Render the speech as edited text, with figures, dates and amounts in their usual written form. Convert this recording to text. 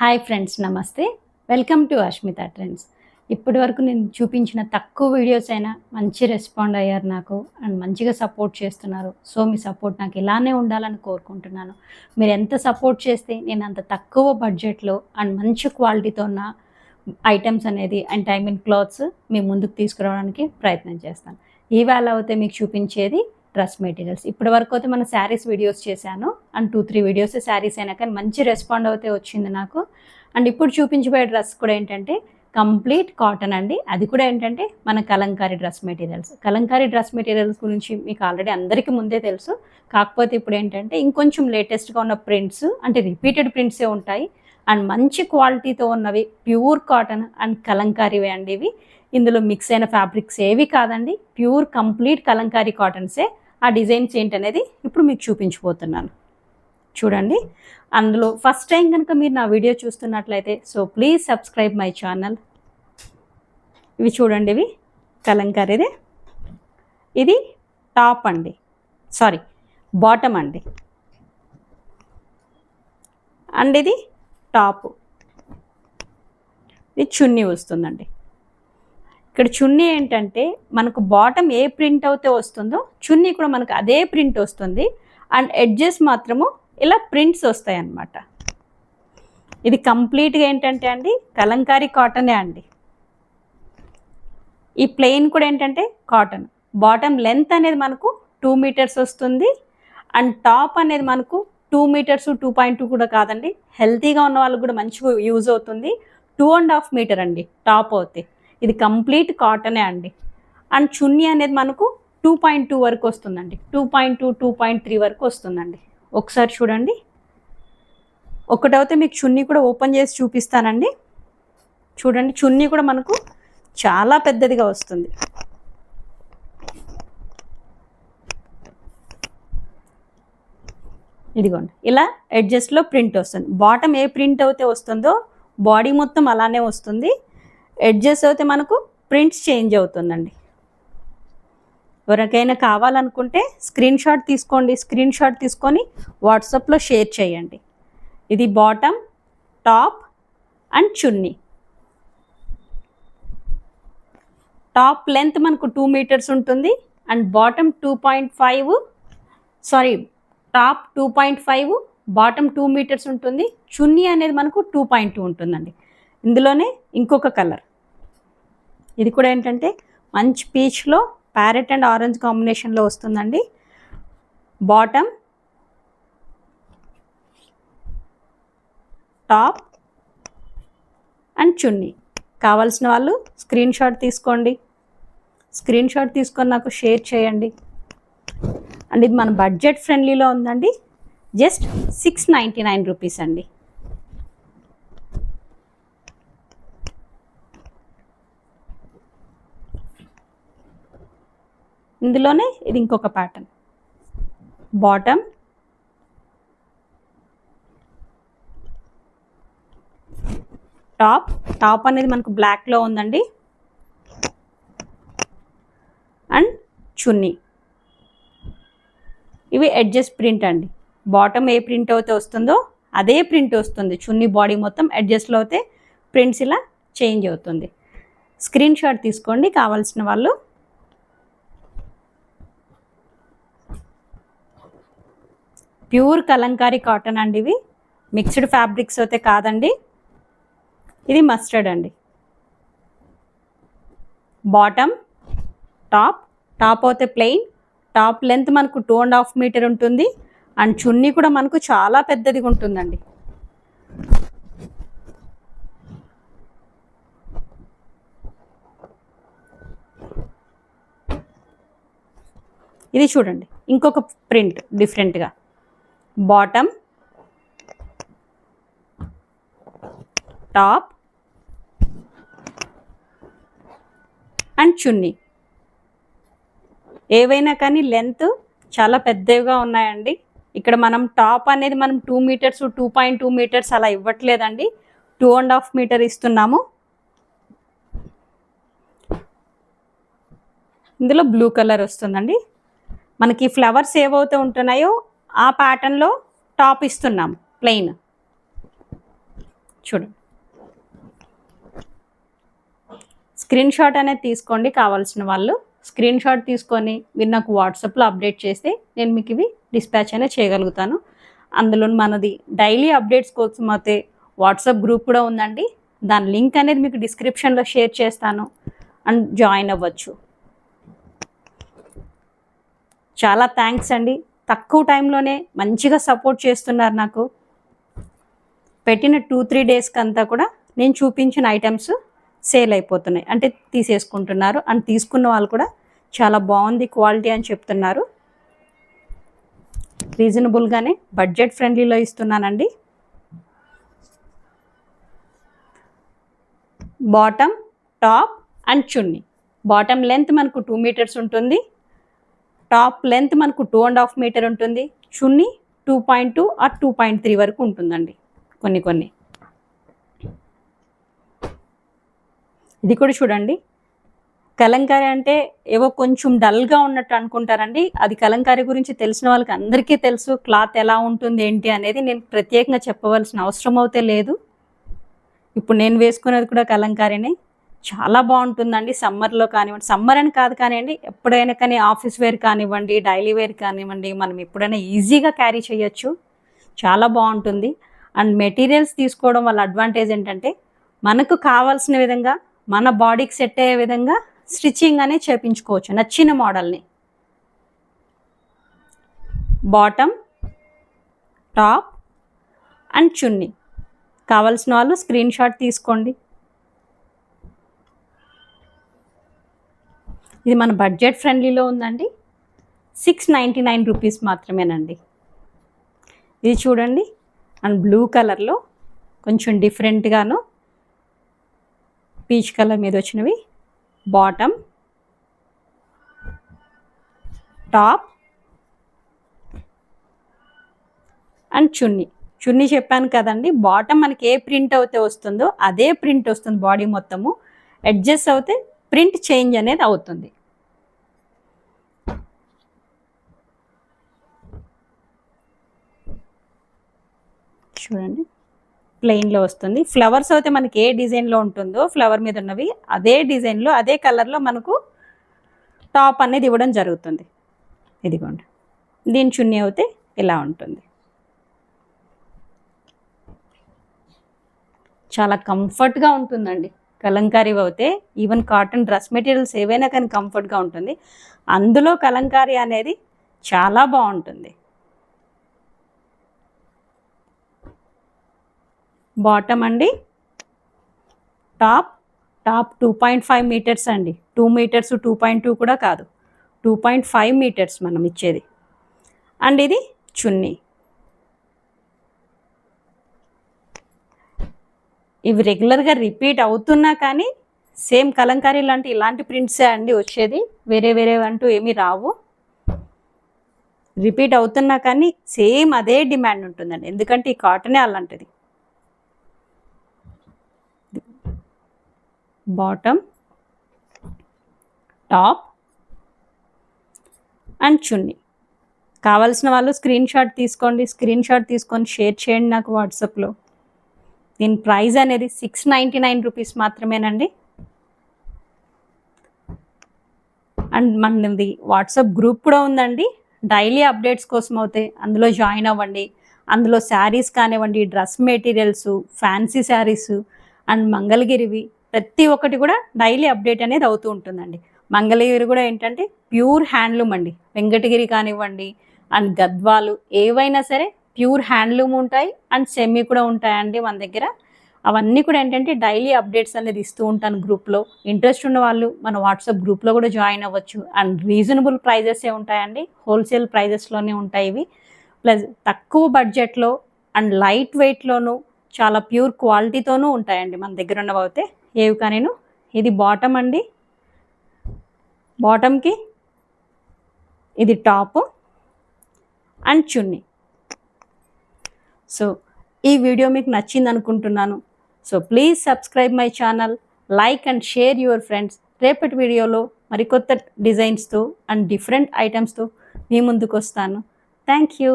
Hi friends, నమస్తే. Welcome to Ashmita trends. ఇప్పటి వరకు నేను చూపించిన తక్కువ వీడియోస్ అయినా మంచి రెస్పాండ్ అయ్యారు నాకు అండ్ మంచిగా సపోర్ట్ చేస్తున్నారు. సో మీ సపోర్ట్ నాకు ఇలానే ఉండాలని కోరుకుంటున్నాను. మీరు ఎంత సపోర్ట్ చేస్తే నేను అంత తక్కువ బడ్జెట్లో అండ్ మంచి క్వాలిటీతో ఉన్న ఐటమ్స్ అనేది అండ్ ఐ మీన్ క్లాత్స్ మీ ముందుకు తీసుకురావడానికి ప్రయత్నం చేస్తాను. ఈవేళ అయితే మీకు చూపించేది డ్రెస్ మెటీరియల్స్. ఇప్పటి వరకు అయితే మన శారీస్ వీడియోస్ చేశాను అండ్ 2-3 వీడియోస్ శారీస్ అయినా కానీ మంచి రెస్పాండ్ అయితే వచ్చింది నాకు. అండ్ ఇప్పుడు చూపించబోయే డ్రెస్ కూడా ఏంటంటే కంప్లీట్ కాటన్ అండి. అది కూడా ఏంటంటే మన Kalamkari dress materials. Kalamkari dress materials గురించి మీకు ఆల్రెడీ అందరికీ ముందే తెలుసు. కాకపోతే ఇప్పుడు ఏంటంటే ఇంకొంచెం లేటెస్ట్గా ఉన్న ప్రింట్స్, అంటే రిపీటెడ్ ప్రింట్సే ఉంటాయి అండ్ మంచి క్వాలిటీతో ఉన్నవి, ప్యూర్ కాటన్ అండ్ కలంకారీవే అండి ఇవి. ఇందులో మిక్స్ అయిన ఫ్యాబ్రిక్స్ ఏవి కాదండి, ప్యూర్ కంప్లీట్ కలంకారీ కాటన్సే. ఆ డిజైన్స్ ఏంటనేది ఇప్పుడు మీకు చూపించబోతున్నాను. చూడండి, అందులో ఫస్ట్ టైం కనుక మీరు నా వీడియో చూస్తున్నట్లయితే so please subscribe my channel. ఇవి చూడండి, ఇవి కలంకారీదే. ఇది టాప్ అండి, సారీ బాటమ్ అండి. అండ్ ఇది టాపు, ఇది చున్నీ వస్తుందండి. ఇక్కడ చున్నీ ఏంటంటే మనకు బాటమ్ ఏ ప్రింట్ అయితే వస్తుందో చున్నీ కూడా మనకు అదే ప్రింట్ వస్తుంది అండ్ ఎడ్జెస్ మాత్రము ఇలా ప్రింట్స్ వస్తాయి అన్నమాట. ఇది కంప్లీట్గా ఏంటంటే అండి కలంకారీ కాటనే అండి. ఈ ప్లెయిన్ కూడా ఏంటంటే కాటన్. బాటమ్ లెంత్ అనేది మనకు 2 మీటర్స్ వస్తుంది అండ్ టాప్ అనేది మనకు 2 మీటర్స్ 2.2 కూడా కాదండి. హెల్తీగా ఉన్న వాళ్ళకి కూడా మంచిగా యూజ్ అవుతుంది. 2.5 మీటర్ అండి టాప్ అవుతాయి. ఇది కంప్లీట్ కాటనే అండి. అండ్ చున్నీ అనేది మనకు 2.2 వరకు వస్తుందండి. 2.2, 2.3 వరకు వస్తుందండి. ఒకసారి చూడండి. ఒకటైతే మీకు చున్నీ కూడా ఓపెన్ చేసి చూపిస్తానండి. చూడండి, చున్నీ కూడా మనకు చాలా పెద్దదిగా వస్తుంది. ఇదిగోండి, ఇలా ఎడ్జస్ట్లో ప్రింట్ వస్తుంది. బాటమ్ ఏ ప్రింట్ అయితే వస్తుందో బాడీ మొత్తం అలానే వస్తుంది. ఎడ్జెస్ అయితే మనకు ప్రింట్స్ చేంజ్ అవుతుందండి. ఎవరికైనా కావాలనుకుంటే స్క్రీన్ షాట్ తీసుకోండి. స్క్రీన్ షాట్ తీసుకొని వాట్సాప్లో షేర్ చేయండి. ఇది bottom, top and chunni. Top length మనకు 2 మీటర్స్ ఉంటుంది and bottom 2.5, sorry top 2.5, bottom 2 metres ఉంటుంది. చున్నీ అనేది మనకు 2.2 ఉంటుందండి. ఇందులోనే ఇంకొక కలర్, ఇది కూడా ఏంటంటే మంచి పీచ్లో ప్యారెట్ అండ్ ఆరెంజ్ కాంబినేషన్లో వస్తుందండి. బాటమ్, టాప్ అండ్ చున్నీ. కావాల్సిన వాళ్ళు స్క్రీన్ షాట్ తీసుకోండి. స్క్రీన్ షాట్ తీసుకొని నాకు షేర్ చేయండి. అండ్ ఇది మన బడ్జెట్ ఫ్రెండ్లీలో ఉందండి. జస్ట్ 699 రూపీస్ అండి. ఇందులోనే ఇది ఇంకొక ప్యాటర్న్. Bottom, top. టాప్ అనేది మనకు బ్లాక్లో ఉందండి అండ్ చున్నీ. ఇవి ఎడ్జెస్ ప్రింట్ అండి. బాటమ్ ఏ ప్రింట్ అయితే వస్తుందో అదే ప్రింట్ వస్తుంది. చున్నీ బాడీ మొత్తం ఎడ్జస్ట్లో అయితే ప్రింట్స్ ఇలా చేంజ్ అవుతుంది. స్క్రీన్ షాట్ తీసుకోండి కావాల్సిన వాళ్ళు. ప్యూర్ కలంకారీ కాటన్ అండి. ఇవి మిక్స్డ్ ఫ్యాబ్రిక్స్ అయితే కాదండి. ఇది మస్టర్డ్ అండి. Bottom, top. టాప్ అయితే ప్లెయిన్. టాప్ లెంత్ మనకు 2.5 మీటర్ ఉంటుంది అండ్ చున్నీ కూడా మనకు చాలా పెద్దదిగా ఉంటుందండి. ఇది చూడండి, ఇంకొక ప్రింట్ డిఫరెంట్గా. బాటమ్, టాప్ అండ్ చున్నీ. ఏవైనా కానీ లెంత్ చాలా పెద్దవిగా ఉన్నాయండి. ఇక్కడ మనం టాప్ అనేది మనం 2 మీటర్స్ 2.2 మీటర్స్ అలా ఇవ్వట్లేదండి. 2.5 మీటర్ ఇస్తున్నాము. ఇందులో బ్లూ కలర్ వస్తుందండి. మనకి ఫ్లవర్స్ ఏవైతే ఉంటున్నాయో ఆ ప్యాటర్న్లో టాప్ ఇస్తున్నాము ప్లెయిన్. చూడండి, స్క్రీన్ షాట్ అనేది తీసుకోండి. కావాల్సిన వాళ్ళు స్క్రీన్ షాట్ తీసుకొని మీరు నాకు వాట్సాప్లో అప్డేట్ చేస్తే నేను మీకు ఇవి డిస్పాచ్ అనేది చేయగలుగుతాను. అందులో మనది డైలీ అప్డేట్స్ కోసం అయితే వాట్సాప్ గ్రూప్ కూడా ఉందండి. దాని లింక్ అనేది మీకు డిస్క్రిప్షన్లో షేర్ చేస్తాను అండ్ జాయిన్ అవ్వచ్చు. చాలా థ్యాంక్స్ అండి. తక్కువ టైంలోనే మంచిగా సపోర్ట్ చేస్తున్నారు నాకు. పెట్టిన 2-3 డేస్కి అంతా కూడా నేను చూపించిన ఐటమ్స్ సేల్ అయిపోతున్నాయి, అంటే తీసేసుకుంటున్నారు. అండ్ తీసుకున్న వాళ్ళు కూడా చాలా బాగుంది క్వాలిటీ అని చెప్తున్నారు. రీజనబుల్గానే బడ్జెట్ ఫ్రెండ్లీలో ఇస్తున్నానండి. Bottom, top and chunni. Bottom length మనకు 2 మీటర్స్ ఉంటుంది. టాప్ లెంత్ మనకు 2.5 మీటర్ ఉంటుంది. చున్నీ 2.2 ఆర్ 2.3 వరకు ఉంటుందండి కొన్ని. ఇది కూడా చూడండి, కలంకారీ అంటే ఏవో కొంచెం డల్గా ఉన్నట్టు అనుకుంటారండి. అది కలంకారీ గురించి తెలిసిన వాళ్ళకి అందరికీ తెలుసు. క్లాత్ ఎలా ఉంటుంది ఏంటి అనేది నేను ప్రత్యేకంగా చెప్పవలసిన అవసరం అయితే లేదు. ఇప్పుడు నేను వేసుకునేది కూడా కలంకారీనే. చాలా బాగుంటుందండి సమ్మర్లో కానివ్వండి, సమ్మర్ అని కాదు కానివ్వండి, ఎప్పుడైనా కానీ ఆఫీస్ వేర్ కానివ్వండి, డైలీ వేర్ కానివ్వండి, మనం ఎప్పుడైనా ఈజీగా క్యారీ చేయొచ్చు. చాలా బాగుంటుంది. అండ్ మెటీరియల్స్ తీసుకోవడం వల్ల అడ్వాంటేజ్ ఏంటంటే మనకు కావాల్సిన విధంగా మన బాడీకి సెట్ అయ్యే విధంగా స్టిచ్చింగ్ అనేది చేయించుకోవచ్చు నచ్చిన మోడల్ని. బాటమ్, టాప్ అండ్ చున్నీ. కావాల్సిన వాళ్ళు స్క్రీన్ షాట్ తీసుకోండి. ఇది మన బడ్జెట్ ఫ్రెండ్లీలో ఉందండి. 699 రూపీస్ మాత్రమేనండి. ఇది చూడండి, అండ్ బ్లూ కలర్లో కొంచెం డిఫరెంట్గాను పీచ్ కలర్ మీద వచ్చినవి. బాటమ్, టాప్ అండ్ చున్నీ చెప్పాను కదండి. బాటమ్ మనకి ఏ ప్రింట్ అయితే వస్తుందో అదే ప్రింట్ వస్తుంది బాడీ మొత్తము. అడ్జస్ట్ అవుతే ప్రింట్ చేంజ్ అనేది అవుతుంది. చూడండి, ప్లెయిన్లో వస్తుంది. ఫ్లవర్స్ అయితే మనకి ఏ డిజైన్లో ఉంటుందో ఫ్లవర్ మీద ఉన్నవి అదే డిజైన్లో అదే కలర్లో మనకు టాప్ అనేది ఇవ్వడం జరుగుతుంది. ఇదిగోండి, దీని చున్నీ అయితే ఇలా ఉంటుంది. చాలా కంఫర్ట్గా ఉంటుందండి కలంకారీ అయితే. ఈవెన్ కాటన్ డ్రెస్ మెటీరియల్స్ ఏవైనా కానీ కంఫర్ట్గా ఉంటుంది. అందులో కలంకారీ అనేది చాలా బాగుంటుంది. బాటమ్ అండి, టాప్ 2.5 మీటర్స్ అండి. 2 మీటర్స్ 2.2 కూడా కాదు, 2.5 మీటర్స్ మనం ఇచ్చేది. అండ్ ఇది చున్నీ. ఇవి రెగ్యులర్గా రిపీట్ అవుతున్నా కానీ సేమ్ కలంకారీ లాంటి ఇలాంటి ప్రింట్సే అండి వచ్చేది. వేరే అంటూ ఏమీ రావు. రిపీట్ అవుతున్నా కానీ సేమ్ అదే డిమాండ్ ఉంటుందండి, ఎందుకంటే ఈ కాటనే అలాంటిది. బాటమ్, టాప్ అండ్ చున్నీ. కావాల్సిన వాళ్ళు స్క్రీన్ షాట్ తీసుకోండి. స్క్రీన్ షాట్ తీసుకొని షేర్ చేయండి నాకు వాట్సాప్లో. దీని ప్రైస్ అనేది 699 రూపీస్ మాత్రమేనండి. అండ్ మనది వాట్సాప్ గ్రూప్ కూడా ఉందండి. డైలీ అప్డేట్స్ కోసం అయితే అందులో జాయిన్ అవ్వండి. అందులో శారీస్ కానివ్వండి, dress materials, fancy saris and మంగళగిరివి ప్రతి ఒక్కటి కూడా డైలీ అప్డేట్ అనేది అవుతూ ఉంటుందండి. మంగళగిరి కూడా ఏంటంటే ప్యూర్ హ్యాండ్లూమ్ అండి. వెంకటగిరి కానివ్వండి అండ్ గద్వాలు ఏవైనా సరే ప్యూర్ హ్యాండ్లూమ్ ఉంటాయి అండ్ సెమీ కూడా ఉంటాయండి మన దగ్గర. అవన్నీ కూడా ఏంటంటే డైలీ అప్డేట్స్ అనేది ఇస్తూ ఉంటాను గ్రూప్లో. ఇంట్రెస్ట్ ఉన్న వాళ్ళు మన వాట్సాప్ గ్రూప్లో కూడా జాయిన్ అవ్వచ్చు. అండ్ రీజనబుల్ ప్రైజెసే ఉంటాయండి, హోల్సేల్ ప్రైజెస్లోనే ఉంటాయి ఇవి. ప్లస్ తక్కువ బడ్జెట్లో అండ్ లైట్ వెయిట్లోనూ చాలా ప్యూర్ క్వాలిటీతోనూ ఉంటాయండి మన దగ్గర ఉన్నవి అయితే ఏవి కానీ. ఇది బాటమ్ అండి, బాటమ్కి ఇది టాప్ అండ్ చున్నీ. సో ఈ వీడియో మీకు నచ్చింది అనుకుంటున్నాను. So please subscribe my channel, like and share your friends. రేపటి వీడియోలో మరికొత్త డిజైన్స్తో అండ్ డిఫరెంట్ ఐటమ్స్తో మీ ముందుకు వస్తాను. Thank you.